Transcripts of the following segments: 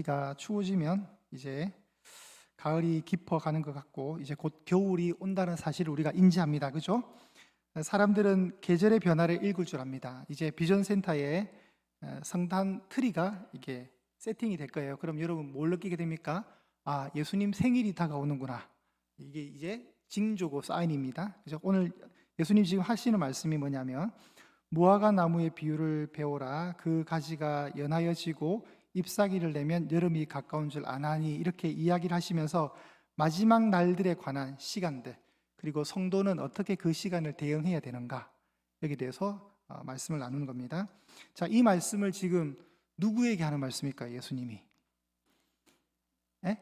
날씨가 추워지면 이제 가을이 깊어가는 것 같고 이제 곧 겨울이 온다는 사실을 우리가 인지합니다. 그죠? 사람들은 계절의 변화를 읽을 줄 압니다. 이제 비전센터에 성탄 트리가 이게 세팅이 될 거예요. 그럼 여러분 뭘 느끼게 됩니까? 아, 예수님 생일이 다가오는구나. 이게 이제 징조고 사인입니다. 그죠? 오늘 예수님 지금 하시는 말씀이 뭐냐면 무화과 나무의 비유를 배워라. 그 가지가 연하여지고 잎사귀를 내면 여름이 가까운 줄 아나니, 이렇게 이야기를 하시면서 마지막 날들에 관한 시간들, 그리고 성도는 어떻게 그 시간을 대응해야 되는가, 여기에 대해서 말씀을 나누는 겁니다. 자, 이 말씀을 지금 누구에게 하는 말씀일까요? 예수님이. 네,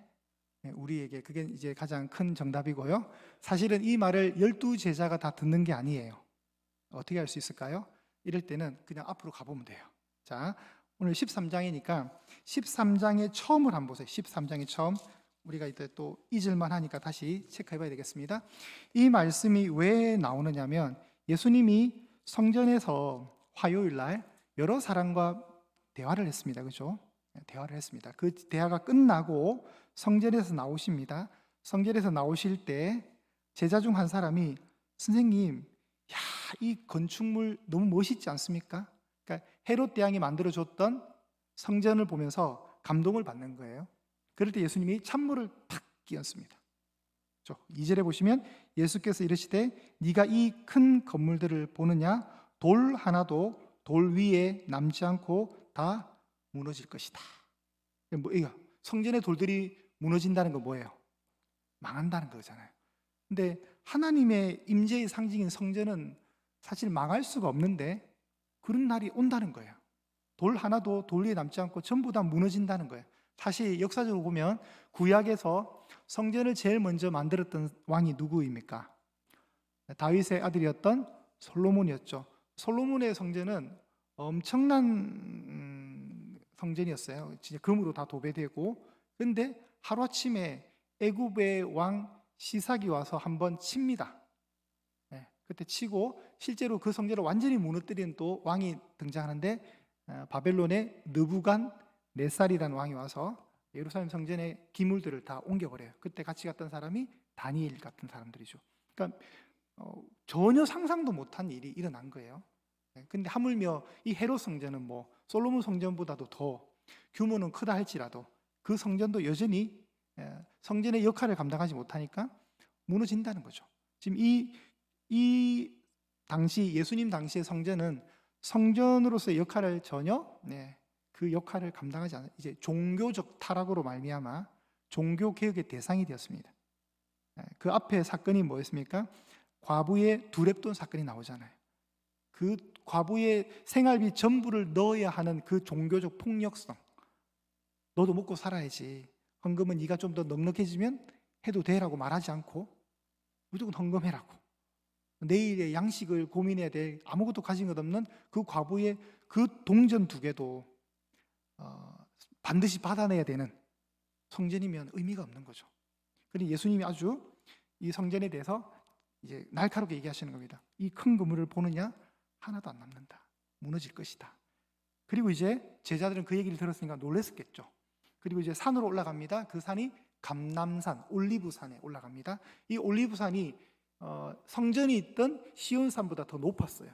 우리에게. 그게 이제 가장 큰 정답이고요. 사실은 이 말을 12제자가 다 듣는 게 아니에요. 어떻게 할 수 있을까요? 이럴 때는 그냥 앞으로 가보면 돼요. 자, 오늘 13장이니까 13장의 처음을 한번 보세요. 13장의 처음. 우리가 이때 또 잊을만 하니까 다시 체크해 봐야 되겠습니다. 이 말씀이 왜 나오느냐면 예수님이 성전에서 화요일 날 여러 사람과 대화를 했습니다. 그죠? 대화를 했습니다. 그 대화가 끝나고 성전에서 나오십니다. 성전에서 나오실 때 제자 중 한 사람이, 선생님, 야, 이 건축물 너무 멋있지 않습니까? 그러니까 헤롯 대왕이 만들어줬던 성전을 보면서 감동을 받는 거예요. 그럴 때 예수님이 찬물을 탁 끼얹습니다. 2절에 보시면 예수께서 이르시되 네가 이 큰 건물들을 보느냐? 돌 하나도 돌 위에 남지 않고 다 무너질 것이다. 성전의 돌들이 무너진다는 건 뭐예요? 망한다는 거잖아요. 근데 하나님의 임재의 상징인 성전은 사실 망할 수가 없는데 그런 날이 온다는 거예요. 돌 하나도 돌 위에 남지 않고 전부 다 무너진다는 거예요. 사실 역사적으로 보면 구약에서 성전을 제일 먼저 만들었던 왕이 누구입니까? 다윗의 아들이었던 솔로몬이었죠. 솔로몬의 성전은 엄청난 성전이었어요. 진짜 금으로 다 도배되고. 그런데 하루아침에 애굽의 왕 시삭이 와서 한번 칩니다. 그때 치고 실제로 그 성전을 완전히 무너뜨리는 또 왕이 등장하는데, 바벨론의 느부갓네살이라는 왕이 와서 예루살렘 성전의 기물들을 다 옮겨버려요. 그때 같이 갔던 사람이 다니엘 같은 사람들이죠. 그러니까 전혀 상상도 못한 일이 일어난 거예요. 근데 하물며 이 헤롯 성전은 뭐 솔로몬 성전보다도 더 규모는 크다 할지라도 그 성전도 여전히 성전의 역할을 감당하지 못하니까 무너진다는 거죠. 지금 이 당시 예수님 당시의 성전은 성전으로서의 역할을 전혀 그 역할을 감당하지 않아요. 이제 종교적 타락으로 말미암아 종교 개혁의 대상이 되었습니다. 그 앞에 사건이 뭐였습니까? 과부의 두렙돈 사건이 나오잖아요. 그 과부의 생활비 전부를 넣어야 하는 그 종교적 폭력성. 너도 먹고 살아야지. 헌금은 네가 좀 더 넉넉해지면 해도 되라고 말하지 않고 무조건 헌금해라고. 내일의 양식을 고민해야 될 아무것도 가진 것 없는 그 과부의 그 동전 2개도 반드시 받아내야 되는 성전이면 의미가 없는 거죠. 그러니 예수님이 아주 이 성전에 대해서 이제 날카롭게 얘기하시는 겁니다. 이 큰 건물을 보느냐? 하나도 안 남는다. 무너질 것이다. 그리고 이제 제자들은 그 얘기를 들었으니까 놀랐겠죠. 그리고 이제 산으로 올라갑니다. 그 산이 감람산, 올리브산에 올라갑니다. 이 올리브산이 성전이 있던 시온산보다 더 높았어요.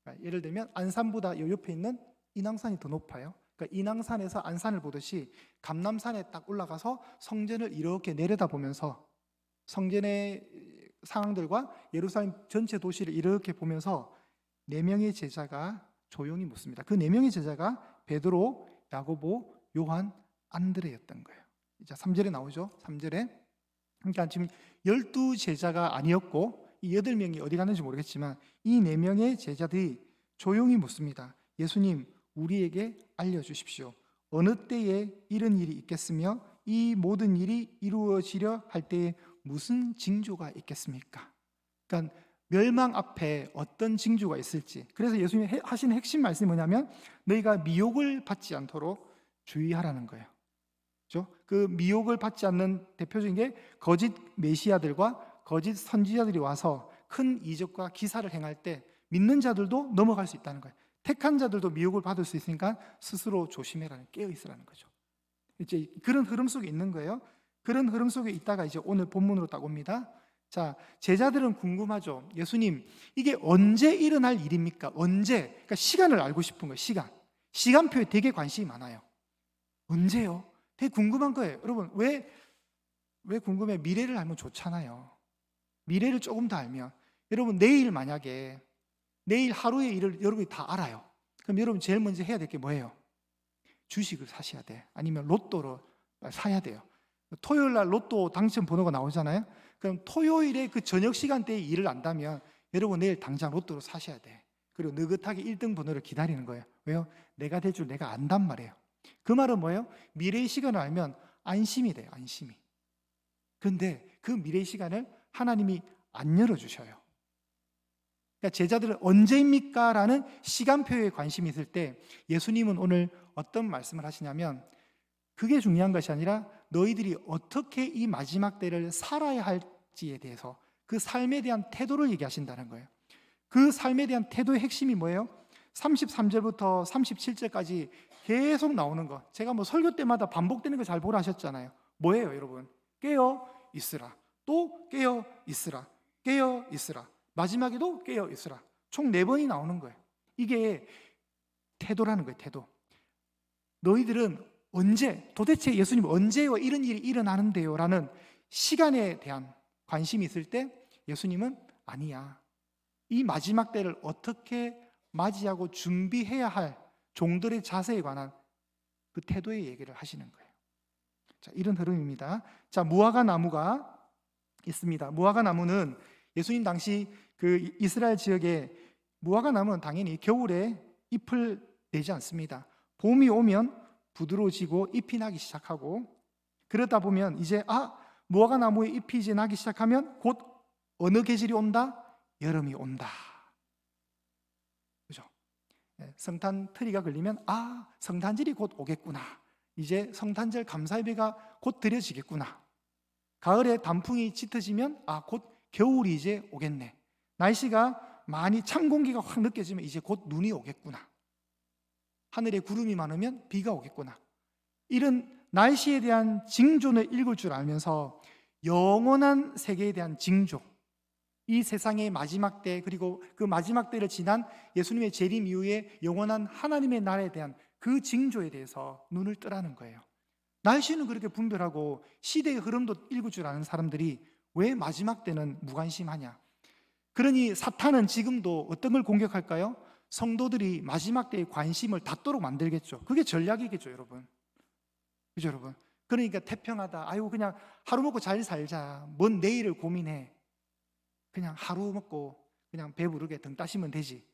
그러니까 예를 들면 안산보다 요 옆에 있는 인왕산이 더 높아요. 그러니까 인왕산에서 안산을 보듯이 감람산에 딱 올라가서 성전을 이렇게 내려다보면서 성전의 상황들과 예루살렘 전체 도시를 이렇게 보면서 4명의 제자가 조용히 묻습니다. 그 4명의 제자가 베드로, 야고보, 요한, 안드레였던 거예요. 이제 3절에 나오죠. 3절에. 그러니까 지금 12제자가 아니었고 이 8명이 어디 갔는지 모르겠지만 이 4명의 제자들이 조용히 묻습니다. 예수님, 우리에게 알려주십시오. 어느 때에 이런 일이 있겠으며 이 모든 일이 이루어지려 할 때에 무슨 징조가 있겠습니까? 그러니까 멸망 앞에 어떤 징조가 있을지. 그래서 예수님이 하시는 핵심 말씀이 뭐냐면 너희가 미혹을 받지 않도록 주의하라는 거예요. 그렇죠? 그 미혹을 받지 않는 대표적인 게 거짓 메시아들과 거짓 선지자들이 와서 큰 이적과 기사를 행할 때 믿는 자들도 넘어갈 수 있다는 거예요. 택한 자들도 미혹을 받을 수 있으니까 스스로 조심해라는, 깨어 있으라는 거죠. 이제 그런 흐름 속에 있는 거예요. 그런 흐름 속에 있다가 이제 오늘 본문으로 딱 옵니다. 자, 제자들은 궁금하죠. 예수님, 이게 언제 일어날 일입니까? 언제? 그러니까 시간을 알고 싶은 거예요. 시간표에 되게 관심이 많아요. 언제요? 되게 궁금한 거예요. 여러분, 왜 궁금해? 미래를 알면 좋잖아요. 미래를 조금 더 알면, 여러분 내일 만약에 내일 하루의 일을 여러분이 다 알아요. 그럼 여러분 제일 먼저 해야 될 게 뭐예요? 주식을 사셔야 돼. 아니면 로또를 사야 돼요. 토요일 날 로또 당첨 번호가 나오잖아요. 그럼 토요일에 그 저녁 시간대에 일을 안다면 여러분 내일 당장 로또를 사셔야 돼. 그리고 느긋하게 1등 번호를 기다리는 거예요. 왜요? 내가 될 줄 내가 안단 말이에요. 그 말은 뭐예요? 미래의 시간을 알면 안심이 돼요. 안심이. 그런데 그 미래의 시간을 하나님이 안 열어주셔요. 그러니까 제자들은 언제입니까? 라는 시간표에 관심이 있을 때 예수님은 오늘 어떤 말씀을 하시냐면 그게 중요한 것이 아니라 너희들이 어떻게 이 마지막 때를 살아야 할지에 대해서 그 삶에 대한 태도를 얘기하신다는 거예요. 그 삶에 대한 태도의 핵심이 뭐예요? 33절부터 37절까지 계속 나오는 거. 제가 뭐 설교 때마다 반복되는 거 잘 보라 하셨잖아요. 뭐예요, 여러분? 깨어 있으라. 또 깨어 있으라. 깨어 있으라. 마지막에도 깨어 있으라. 총 4번이 나오는 거예요. 이게 태도라는 거예요. 태도. 너희들은 언제, 도대체 예수님 언제요 이런 일이 일어나는데요? 라는 시간에 대한 관심이 있을 때 예수님은 아니야. 이 마지막 때를 어떻게 맞이하고 준비해야 할 종들의 자세에 관한 그 태도의 얘기를 하시는 거예요. 자, 이런 흐름입니다. 자, 무화과 나무가 있습니다. 무화과 나무는 예수님 당시 그 이스라엘 지역에 무화과 나무는 당연히 겨울에 잎을 내지 않습니다. 봄이 오면 부드러워지고 잎이 나기 시작하고 그러다 보면 이제 무화과 나무에 잎이 이제 나기 시작하면 곧 어느 계절이 온다? 여름이 온다. 그죠? 성탄 트리가 걸리면 성탄절이 곧 오겠구나. 이제 성탄절 감사예배가 곧 드려지겠구나. 가을에 단풍이 짙어지면 곧 겨울이 이제 오겠네. 날씨가 많이 찬 공기가 확 느껴지면 이제 곧 눈이 오겠구나. 하늘에 구름이 많으면 비가 오겠구나. 이런 날씨에 대한 징조를 읽을 줄 알면서 영원한 세계에 대한 징조, 이 세상의 마지막 때 그리고 그 마지막 때를 지난 예수님의 재림 이후에 영원한 하나님의 나라에 대한 그 징조에 대해서 눈을 뜨라는 거예요. 날씨는 그렇게 분별하고 시대의 흐름도 읽을 줄 아는 사람들이 왜 마지막 때는 무관심하냐? 그러니 사탄은 지금도 어떤 걸 공격할까요? 성도들이 마지막 때에 관심을 닫도록 만들겠죠. 그게 전략이겠죠, 여러분. 그죠, 여러분? 그러니까 태평하다. 그냥 하루 먹고 잘 살자. 뭔 내일을 고민해. 그냥 하루 먹고 그냥 배부르게 등 따시면 되지.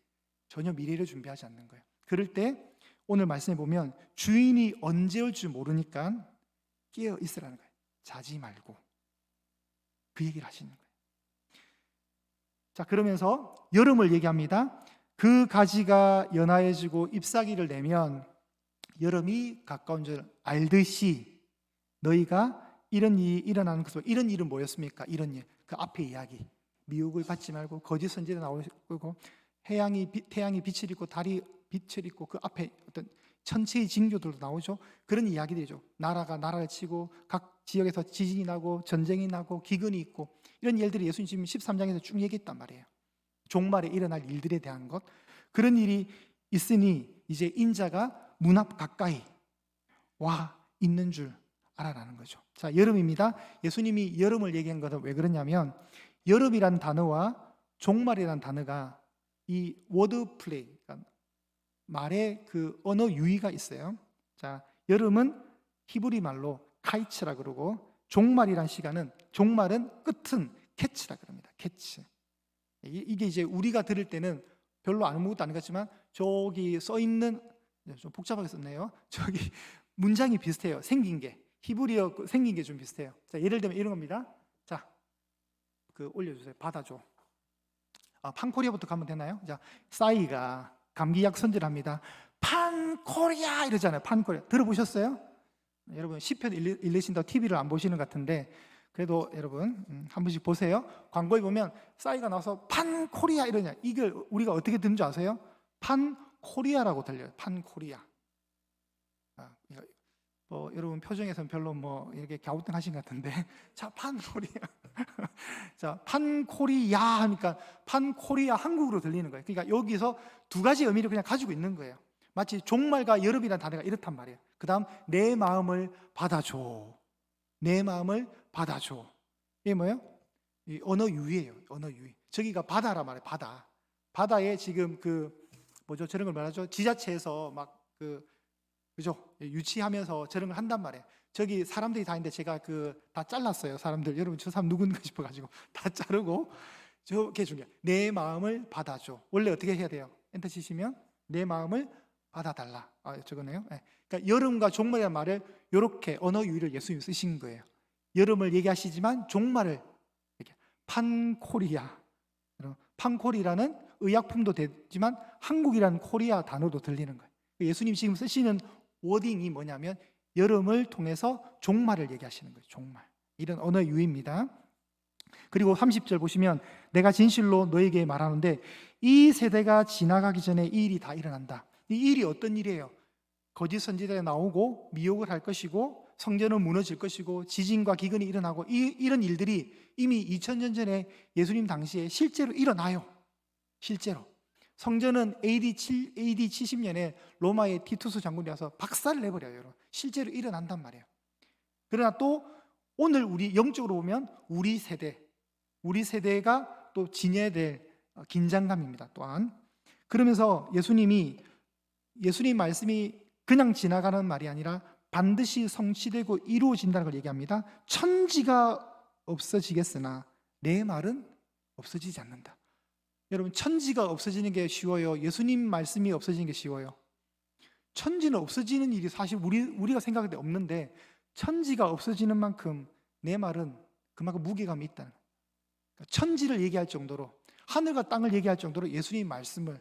전혀 미래를 준비하지 않는 거예요. 그럴 때 오늘 말씀해 보면 주인이 언제 올 줄 모르니까 깨어 있으라는 거예요. 자지 말고. 그 얘기를 하시는 거예요. 자, 그러면서 여름을 얘기합니다. 그 가지가 연하해지고 잎사귀를 내면 여름이 가까운 줄 알듯이 너희가 이런 일이 일어나는 것으로. 이런 일은 뭐였습니까? 이런 일, 그 앞에 이야기. 미혹을 받지 말고 거짓 선지자 나오고 태양이 빛을 입고 달이 빛을 입고 그 앞에 어떤 천체의 징조들도 나오죠. 그런 이야기들이죠. 나라가 나라를 치고 각 지역에서 지진이 나고 전쟁이 나고 기근이 있고 이런 일들이 예수님 지금 13장에서 쭉 얘기했단 말이에요. 종말에 일어날 일들에 대한 것. 그런 일이 있으니 이제 인자가 문 앞 가까이 와 있는 줄 알아라는 거죠. 자, 여름입니다. 예수님이 여름을 얘기한 것은 왜 그러냐면 여름이란 단어와 종말이란 단어가 이 워드 플레이, 그러니까 말의 그 언어 유희가 있어요. 자, 여름은 히브리 말로 카이츠라 그러고 종말이란 종말은 끝은 캐치라 그럽니다. 캐치. 이게 이제 우리가 들을 때는 별로 아무것도 아닌 것 같지만 저기 써 있는 좀 복잡하게 썼네요. 저기 문장이 비슷해요. 생긴 게 히브리어 생긴 게 좀 비슷해요. 자, 예를 들면 이런 겁니다. 자, 그 올려주세요. 받아줘. 판코리아부터 가면 되나요? 자, 싸이가 감기약 선전합니다. 판코리아 이러잖아요. 판코리아 들어보셨어요? 여러분 시편 읽으신다고 TV를 안 보시는 것 같은데 그래도 여러분 한 번씩 보세요. 광고에 보면 싸이가 나와서 판코리아 이러냐. 이걸 우리가 어떻게 듣는 줄 아세요? 판코리아라고 들려요. 판코리아. 여러분 표정에서는 별로 이렇게 갸우뚱하신 것 같은데 자, 판코리아 자, 판코리아 하니까 판코리아 한국으로 들리는 거예요. 그러니까 여기서 두 가지 의미를 그냥 가지고 있는 거예요. 마치 종말과 여름이라는 단어가 이렇단 말이에요. 그 다음 내 마음을 받아줘. 내 마음을 받아줘. 이게 뭐예요? 이 언어 유희예요. 언어 유희. 저기가 바다라 말이에요. 바다. 바다에 지금 뭐죠? 저런 걸 말하죠. 지자체에서 그죠? 유치하면서 저런 걸 한단 말이에요. 저기 사람들이 다 있는데 제가 다 잘랐어요. 사람들. 여러분 저 사람 누군가 싶어가지고 다 자르고 저게 중요해요. 내 마음을 받아줘. 원래 어떻게 해야 돼요? 엔터 치시면 내 마음을 받아달라. 저거네요. 네. 그러니까 여름과 종말이라는 말을 이렇게 언어 유희를 예수님이 쓰신 거예요. 여름을 얘기하시지만 종말을 이렇게 판코리아. 판코리라는 의약품도 되지만 한국이라는 코리아 단어도 들리는 거예요. 예수님 지금 쓰시는 워딩이 뭐냐면 여름을 통해서 종말을 얘기하시는 거예요. 종말. 이런 언어 유희입니다. 그리고 30절 보시면 내가 진실로 너에게 말하는데 이 세대가 지나가기 전에 이 일이 다 일어난다. 이 일이 어떤 일이에요? 거짓 선지자가 나오고 미혹을 할 것이고 성전은 무너질 것이고 지진과 기근이 일어나고 이런 일들이 이미 2000년 전에 예수님 당시에 실제로 일어나요. 실제로. 성전은 AD 70년에 로마의 티투스 장군이 와서 박살을 내버려요. 여러분. 실제로 일어난단 말이에요. 그러나 또 오늘 우리 영적으로 보면 우리 세대가 또 지녀야 될 긴장감입니다. 또한 그러면서 예수님 말씀이 그냥 지나가는 말이 아니라 반드시 성취되고 이루어진다는 걸 얘기합니다. 천지가 없어지겠으나 내 말은 없어지지 않는다. 여러분 천지가 없어지는 게 쉬워요? 예수님 말씀이 없어지는 게 쉬워요? 천지는 없어지는 일이 사실 우리가 생각할 때 없는데 천지가 없어지는 만큼 내 말은 그만큼 무게감이 있다는 거예요. 천지를 얘기할 정도로 하늘과 땅을 얘기할 정도로 예수님 말씀을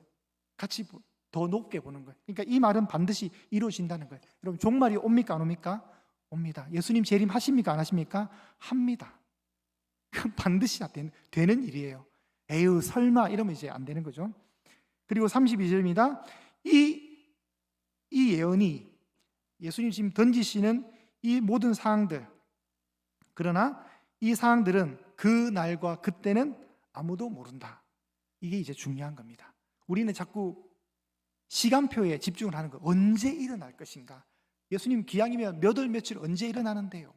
같이 더 높게 보는 거예요. 그러니까 이 말은 반드시 이루어진다는 거예요. 여러분 종말이 옵니까 안 옵니까? 옵니다. 예수님 재림 하십니까 안 하십니까? 합니다. 반드시 되는 일이에요. 에휴 설마 이러면 이제 안 되는 거죠. 그리고 32절입니다. 이 예언이 예수님 지금 던지시는 이 모든 사항들, 그러나 이 사항들은 그 날과 그때는 아무도 모른다. 이게 이제 중요한 겁니다. 우리는 자꾸 시간표에 집중을 하는 거예요. 언제 일어날 것인가? 예수님 기약이면 몇 월 며칠 언제 일어나는데요?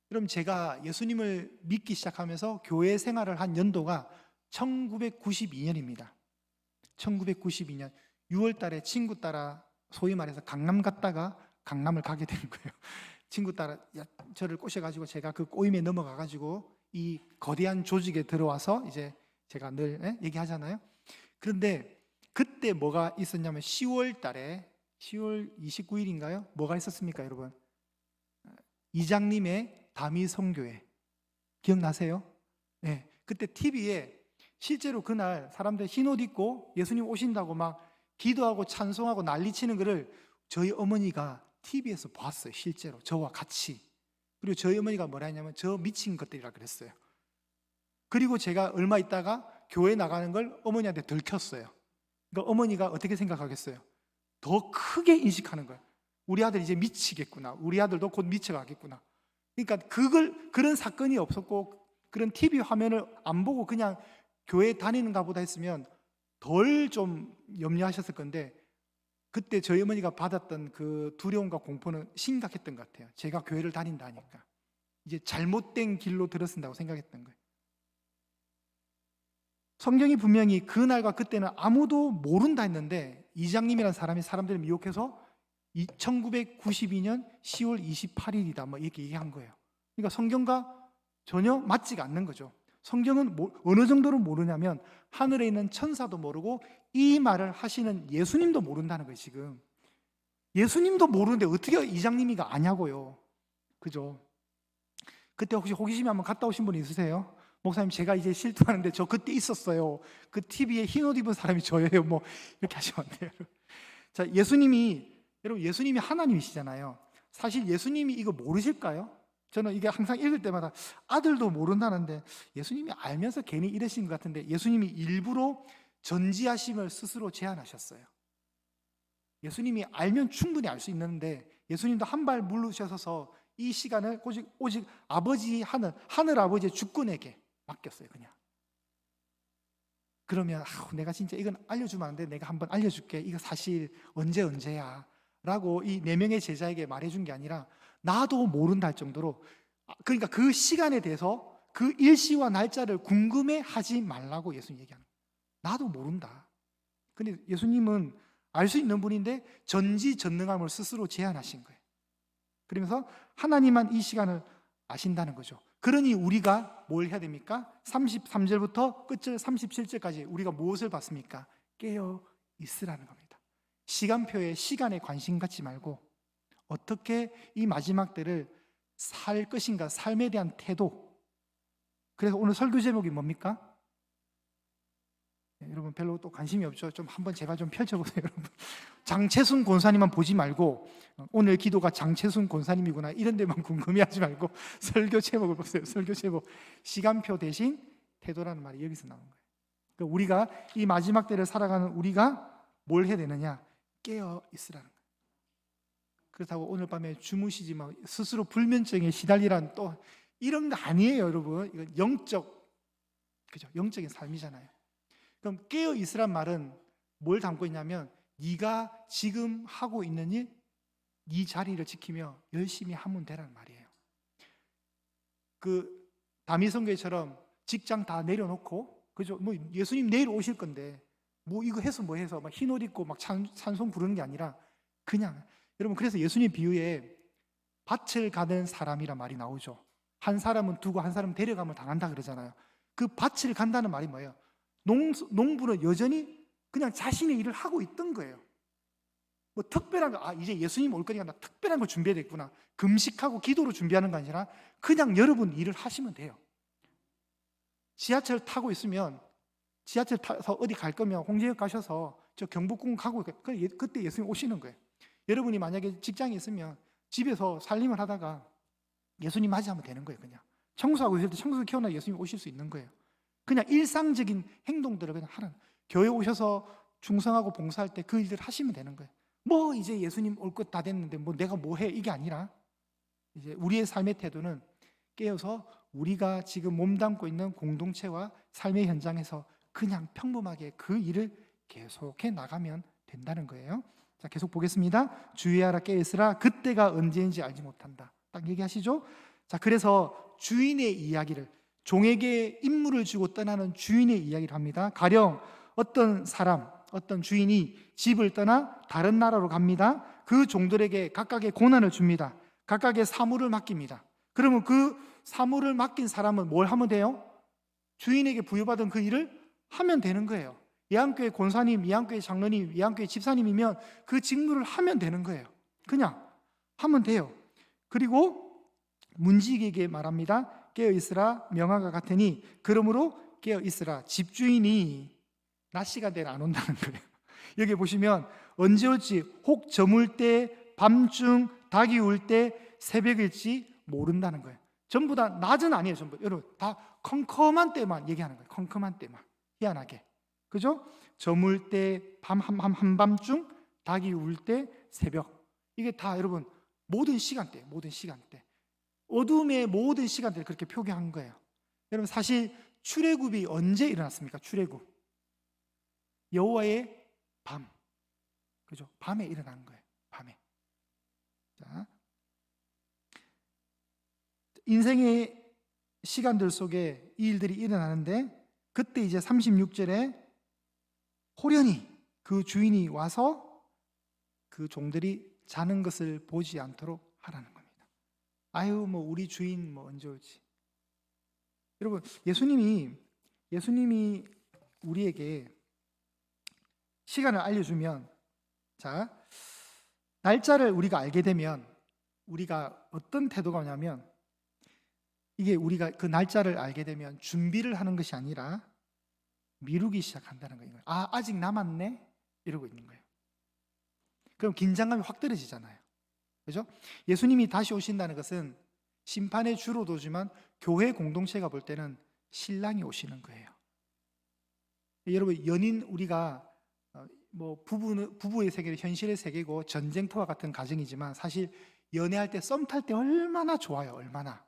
그럼 제가 예수님을 믿기 시작하면서 교회 생활을 한 연도가 1992년입니다. 1992년 6월 달에 친구 따라 소위 말해서 강남 갔다가 강남을 가게 된 거예요. 친구 따라 저를 꼬셔가지고 제가 그 꼬임에 넘어가가지고 이 거대한 조직에 들어와서 이제 제가 늘 얘기하잖아요. 그런데 그때 뭐가 있었냐면 10월 달에 10월 29일인가요? 뭐가 있었습니까 여러분? 이장님의 다미 선교회 기억나세요? 네, 그때 TV에 실제로 그날 사람들 흰옷 입고 예수님 오신다고 막 기도하고 찬송하고 난리치는 거를 저희 어머니가 TV에서 봤어요. 실제로 저와 같이. 그리고 저희 어머니가 뭐라 했냐면 저 미친 것들이라 그랬어요. 그리고 제가 얼마 있다가 교회 나가는 걸 어머니한테 들켰어요. 그러니까 어머니가 어떻게 생각하겠어요? 더 크게 인식하는 거예요. 우리 아들 이제 미치겠구나. 우리 아들도 곧 미쳐가겠구나. 그러니까 그런 사건이 없었고 그런 TV 화면을 안 보고 그냥 교회 다니는가 보다 했으면 덜 좀 염려하셨을 건데 그때 저희 어머니가 받았던 그 두려움과 공포는 심각했던 것 같아요. 제가 교회를 다닌다 하니까 이제 잘못된 길로 들었습니다고 생각했던 거예요. 성경이 분명히 그날과 그때는 아무도 모른다 했는데 이장님이라는 사람이 사람들을 미혹해서 1992년 10월 28일이다 뭐 이렇게 얘기한 거예요. 그러니까 성경과 전혀 맞지가 않는 거죠. 성경은 어느 정도로 모르냐면 하늘에 있는 천사도 모르고 이 말을 하시는 예수님도 모른다는 거예요. 지금 예수님도 모르는데 어떻게 이장님이가 아냐고요. 그죠? 그때 혹시 호기심이 한번 갔다 오신 분 있으세요? 목사님 제가 이제 실토하는데 저 그때 있었어요. 그 TV에 흰옷 입은 사람이 저예요. 뭐 이렇게 하시면 안 돼요. 자, 여러분 예수님이 하나님이시잖아요. 사실 예수님이 이거 모르실까요? 저는 이게 항상 읽을 때마다 아들도 모른다는데 예수님이 알면서 괜히 이러신 것 같은데 예수님이 일부러 전지하심을 스스로 제안하셨어요. 예수님이 알면 충분히 알 수 있는데 예수님도 한 발 물러셔서 이 시간을 오직 아버지 하늘 아버지의 주권에게 맡겼어요. 그냥. 그러면 내가 진짜 이건 알려주면 안 돼. 내가 한번 알려줄게. 이거 사실 언제야 라고 이 4명의 제자에게 말해준 게 아니라 나도 모른다 할 정도로, 그러니까 그 시간에 대해서 그 일시와 날짜를 궁금해하지 말라고 예수님 얘기하는 거예요. 나도 모른다. 근데 예수님은 알 수 있는 분인데 전지전능함을 스스로 제한하신 거예요. 그러면서 하나님만 이 시간을 아신다는 거죠. 그러니 우리가 뭘 해야 됩니까? 33절부터 끝절 37절까지 우리가 무엇을 봤습니까? 깨어 있으라는 겁니다. 시간표에 시간에 관심 갖지 말고 어떻게 이 마지막 때를 살 것인가, 삶에 대한 태도. 그래서 오늘 설교 제목이 뭡니까? 여러분 별로 또 관심이 없죠? 좀 한번 제발 좀 펼쳐보세요. 여러분, 장채순 권사님만 보지 말고 오늘 기도가 장채순 권사님이구나 이런 데만 궁금해하지 말고 설교 제목을 보세요. 설교 제목, 시간표 대신 태도라는 말이 여기서 나온 거예요. 그러니까 우리가 이 마지막 때를 살아가는 우리가 뭘 해야 되느냐? 깨어 있으라는 거예요. 그렇다고 오늘 밤에 주무시지 마, 스스로 불면증에 시달리란 또 이런 거 아니에요. 여러분, 이건 영적인 삶이잖아요. 그럼 깨어 있으란 말은 뭘 담고 있냐면 네가 지금 하고 있는 일, 네 자리를 지키며 열심히 하면 되라는 말이에요. 그 다미성교회처럼 직장 다 내려놓고, 그죠? 뭐 예수님 내일 오실 건데 뭐 이거 해서 뭐 해서 막 흰 옷 입고 막 찬송 부르는 게 아니라 그냥, 여러분, 그래서 예수님 비유에 밭을 가는 사람이란 말이 나오죠. 한 사람은 두고 한 사람은 데려가면 당한다 그러잖아요. 그 밭을 간다는 말이 뭐예요? 농부는 여전히 그냥 자신의 일을 하고 있던 거예요. 뭐 특별한 거, 이제 예수님 올 거니까 나 특별한 거 준비해야 되겠구나, 금식하고 기도로 준비하는 거 아니라 그냥 여러분 일을 하시면 돼요. 지하철 타고 있으면, 지하철 타서 어디 갈 거면 홍제역 가셔서 저 경복궁 가고, 그때 예수님 오시는 거예요. 여러분이 만약에 직장에 있으면 집에서 살림을 하다가 예수님 맞이하면 되는 거예요. 그냥 청소하고 있을 때 청소기 켜놔 예수님 오실 수 있는 거예요. 그냥 일상적인 행동들을 그냥 하는, 교회 오셔서 충성하고 봉사할 때 그 일들 하시면 되는 거예요. 뭐 이제 예수님 올 것 다 됐는데 뭐 내가 뭐 해, 이게 아니라 이제 우리의 삶의 태도는 깨어서 우리가 지금 몸담고 있는 공동체와 삶의 현장에서 그냥 평범하게 그 일을 계속해 나가면 된다는 거예요. 자, 계속 보겠습니다. 주의하라, 깨어 있으라, 그때가 언제인지 알지 못한다. 딱 얘기하시죠? 자, 그래서 주인의 이야기를, 종에게 임무를 주고 떠나는 주인의 이야기를 합니다. 가령 어떤 주인이 집을 떠나 다른 나라로 갑니다. 그 종들에게 각각의 고난을 줍니다. 각각의 사물을 맡깁니다. 그러면 그 사물을 맡긴 사람은 뭘 하면 돼요? 주인에게 부여받은 그 일을 하면 되는 거예요. 예안교회 권사님, 예안교회 장로님, 예안교회 집사님이면 그 직무를 하면 되는 거예요. 그냥 하면 돼요. 그리고 문지기에게 말합니다. 깨어 있으라, 명화가 같으니 그러므로 깨어 있으라. 집주인이 낮 시간대는 안 온다는 거예요. 여기 보시면 언제 올지 혹 저물 때, 밤중, 닭이 울 때, 새벽일지 모른다는 거예요. 전부 다 낮은 아니에요. 전부 여러분 다 컴컴한 때만 얘기하는 거예요. 컴컴한 때만. 희한하게, 그죠? 저물 때, 한밤중, 닭이 울 때, 새벽. 이게 다 여러분 모든 시간대, 어둠의 모든 시간대를 그렇게 표기한 거예요. 여러분 사실 출애굽이 언제 일어났습니까? 출애굽, 여호와의 밤, 그죠? 밤에 일어난 거예요. 밤에. 자, 인생의 시간들 속에 이 일들이 일어나는데, 그때 이제 36절에 호련히 그 주인이 와서 그 종들이 자는 것을 보지 않도록 하라는 겁니다. 아유, 뭐 우리 주인 뭐 언제 올지. 여러분, 예수님이 우리에게 시간을 알려주면, 자, 날짜를 우리가 알게 되면 우리가 어떤 태도가 오냐면, 이게 우리가 그 날짜를 알게 되면 준비를 하는 것이 아니라 미루기 시작한다는 거예요. 아직 남았네? 이러고 있는 거예요. 그럼 긴장감이 확 떨어지잖아요. 그죠? 예수님이 다시 오신다는 것은 심판의 주로도 오지만 교회 공동체가 볼 때는 신랑이 오시는 거예요. 여러분, 연인, 우리가 뭐 부부의 세계는 현실의 세계고 전쟁터와 같은 가정이지만 사실 연애할 때 썸 탈 때 얼마나 좋아요. 얼마나.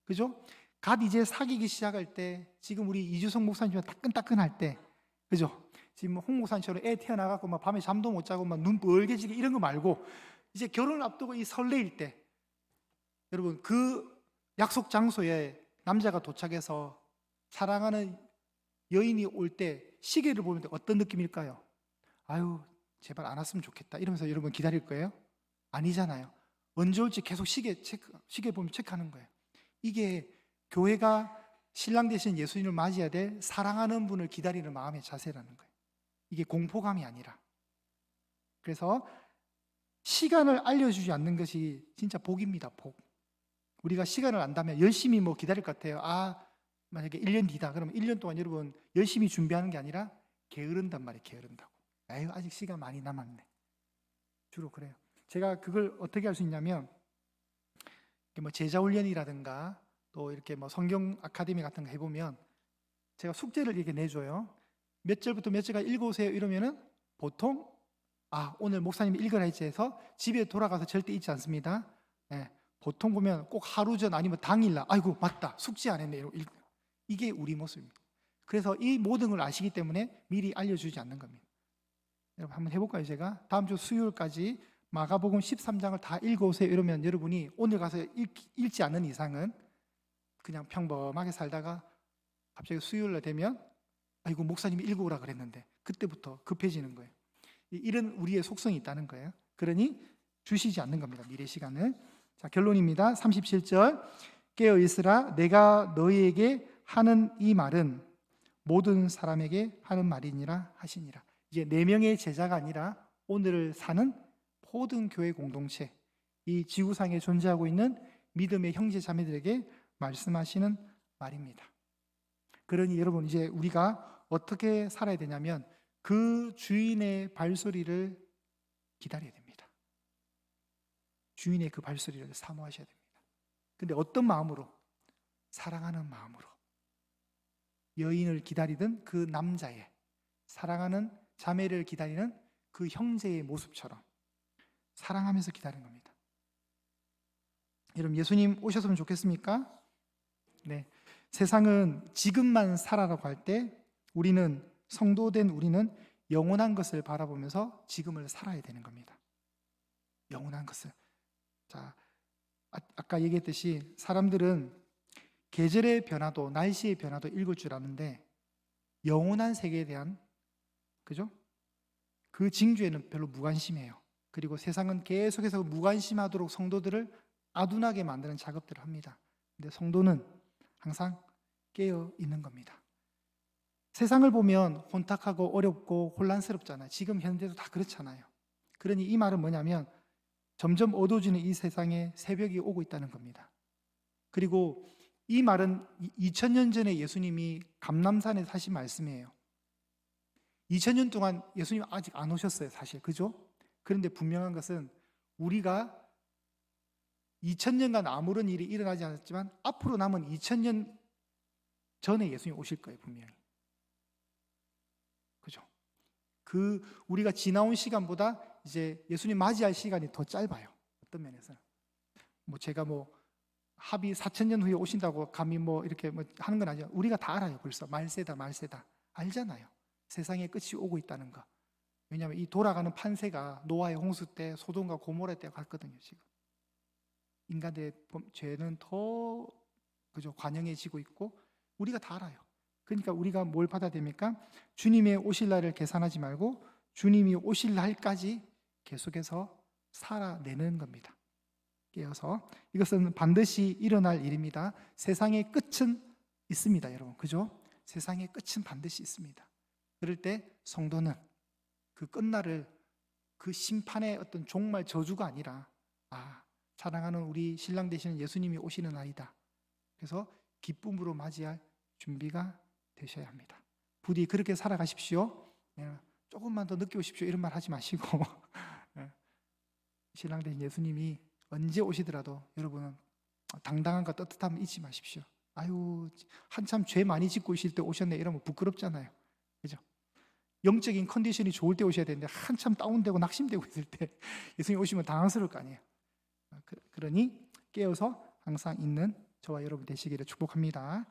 그죠? 갓 이제 사귀기 시작할 때 지금 우리 이주성 목사님처럼 따끈따끈할 때 그죠? 지금 홍 목사님처럼 애 태어나갖고 막 밤에 잠도 못 자고 막 눈 벌게지게 이런 거 말고 이제 결혼을 앞두고 이 설레일 때 여러분 그 약속 장소에 남자가 도착해서 사랑하는 여인이 올 때 시계를 보면 어떤 느낌일까요? 아유 제발 안 왔으면 좋겠다 이러면서 여러분 기다릴 거예요? 아니잖아요. 언제 올지 계속 시계 보면 체크하는 거예요. 이게 교회가 신랑 되신 예수님을 맞이해야 될 사랑하는 분을 기다리는 마음의 자세라는 거예요. 이게 공포감이 아니라. 그래서 시간을 알려주지 않는 것이 진짜 복입니다. 복. 우리가 시간을 안다면 열심히 뭐 기다릴 것 같아요. 만약에 1년 뒤다. 그러면 1년 동안 여러분 열심히 준비하는 게 아니라 게으른단 말이에요. 게으른다고. 아유 아직 시간 많이 남았네. 주로 그래요. 제가 그걸 어떻게 할 수 있냐면 뭐 제자훈련이라든가 또 이렇게 뭐 성경 아카데미 같은 거 해보면 제가 숙제를 이렇게 내줘요. 몇 절부터 몇 절까지 읽어오세요 이러면은 보통 오늘 목사님이 읽으라 했지 해서 집에 돌아가서 절대 잊지 않습니다. 네, 보통 보면 꼭 하루 전 아니면 당일날 아이고 맞다 숙제 안 했네 이게 우리 모습입니다. 그래서 이 모든 걸 아시기 때문에 미리 알려주지 않는 겁니다. 여러분 한번 해볼까요? 제가 다음 주 수요일까지 마가복음 13장을 다 읽어오세요 이러면 여러분이 오늘 가서 읽지 않는 이상은 그냥 평범하게 살다가 갑자기 수요일날 되면 이거 목사님이 읽어오라 그랬는데 그때부터 급해지는 거예요. 이런 우리의 속성이 있다는 거예요. 그러니 주시지 않는 겁니다. 미래 시간을. 자, 결론입니다. 37절 깨어 있으라 내가 너희에게 하는 이 말은 모든 사람에게 하는 말이니라 하시니라. 이제 4명의 제자가 아니라 오늘을 사는 모든 교회 공동체, 이 지구상에 존재하고 있는 믿음의 형제 자매들에게 말씀하시는 말입니다. 그러니 여러분 이제 우리가 어떻게 살아야 되냐면 그 주인의 발소리를 기다려야 됩니다. 주인의 그 발소리를 사모하셔야 됩니다. 근데 어떤 마음으로? 사랑하는 마음으로. 여인을 기다리던 그 남자의, 사랑하는 자매를 기다리는 그 형제의 모습처럼 사랑하면서 기다리는 겁니다. 여러분 예수님 오셨으면 좋겠습니까? 네. 세상은 지금만 살아라고 할 때 우리는 성도된 우리는 영원한 것을 바라보면서 지금을 살아야 되는 겁니다. 영원한 것을. 자, 아까 얘기했듯이 사람들은 계절의 변화도 날씨의 변화도 읽을 줄 아는데 영원한 세계에 대한 그죠? 그 징조에는 별로 무관심해요. 그리고 세상은 계속해서 무관심하도록 성도들을 아둔하게 만드는 작업들을 합니다. 근데 성도는 항상 깨어 있는 겁니다. 세상을 보면 혼탁하고 어렵고 혼란스럽잖아요. 지금 현대도 다 그렇잖아요. 그러니 이 말은 뭐냐면 점점 어두워지는 이 세상에 새벽이 오고 있다는 겁니다. 그리고 이 말은 2000년 전에 예수님이 감람산에서 하신 말씀이에요. 2000년 동안 예수님 아직 안 오셨어요, 사실. 그죠? 그런데 분명한 것은 우리가 2000년간 아무런 일이 일어나지 않았지만 앞으로 남은 2000년 전에 예수님 오실 거예요, 분명히. 그죠? 우리가 지나온 시간보다 이제 예수님 맞이할 시간이 더 짧아요. 어떤 면에서는. 제가 합의 4000년 후에 오신다고 감히 이렇게 하는 건 아니에요. 우리가 다 알아요, 벌써. 말세다. 알잖아요. 세상의 끝이 오고 있다는 거. 왜냐하면 이 돌아가는 판세가 노아의 홍수 때 소돔과 고모라 때 갔거든요, 지금. 인간의 죄는 더 그죠 관영해지고 있고 우리가 다 알아요. 그러니까 우리가 뭘 받아야 됩니까? 주님의 오실 날을 계산하지 말고 주님이 오실 날까지 계속해서 살아내는 겁니다. 깨어서 이것은 반드시 일어날 일입니다. 세상의 끝은 있습니다, 여러분. 그죠? 세상의 끝은 반드시 있습니다. 그럴 때 성도는 그 끝날을 그 심판의 어떤 종말 저주가 아니라 사랑하는 우리 신랑 되시는 예수님이 오시는 날이다. 그래서 기쁨으로 맞이할 준비가 되셔야 합니다. 부디 그렇게 살아가십시오. 조금만 더 늦게 오십시오 이런 말 하지 마시고 신랑 되신 예수님이 언제 오시더라도 여러분은 당당함과 떳떳함을 잊지 마십시오. 아유 한참 죄 많이 짓고 있을 때 오셨네 이러면 부끄럽잖아요. 그죠? 영적인 컨디션이 좋을 때 오셔야 되는데 한참 다운되고 낙심되고 있을 때 예수님 오시면 당황스러울 거 아니에요. 그러니 깨어서 항상 있는 저와 여러분 되시기를 축복합니다.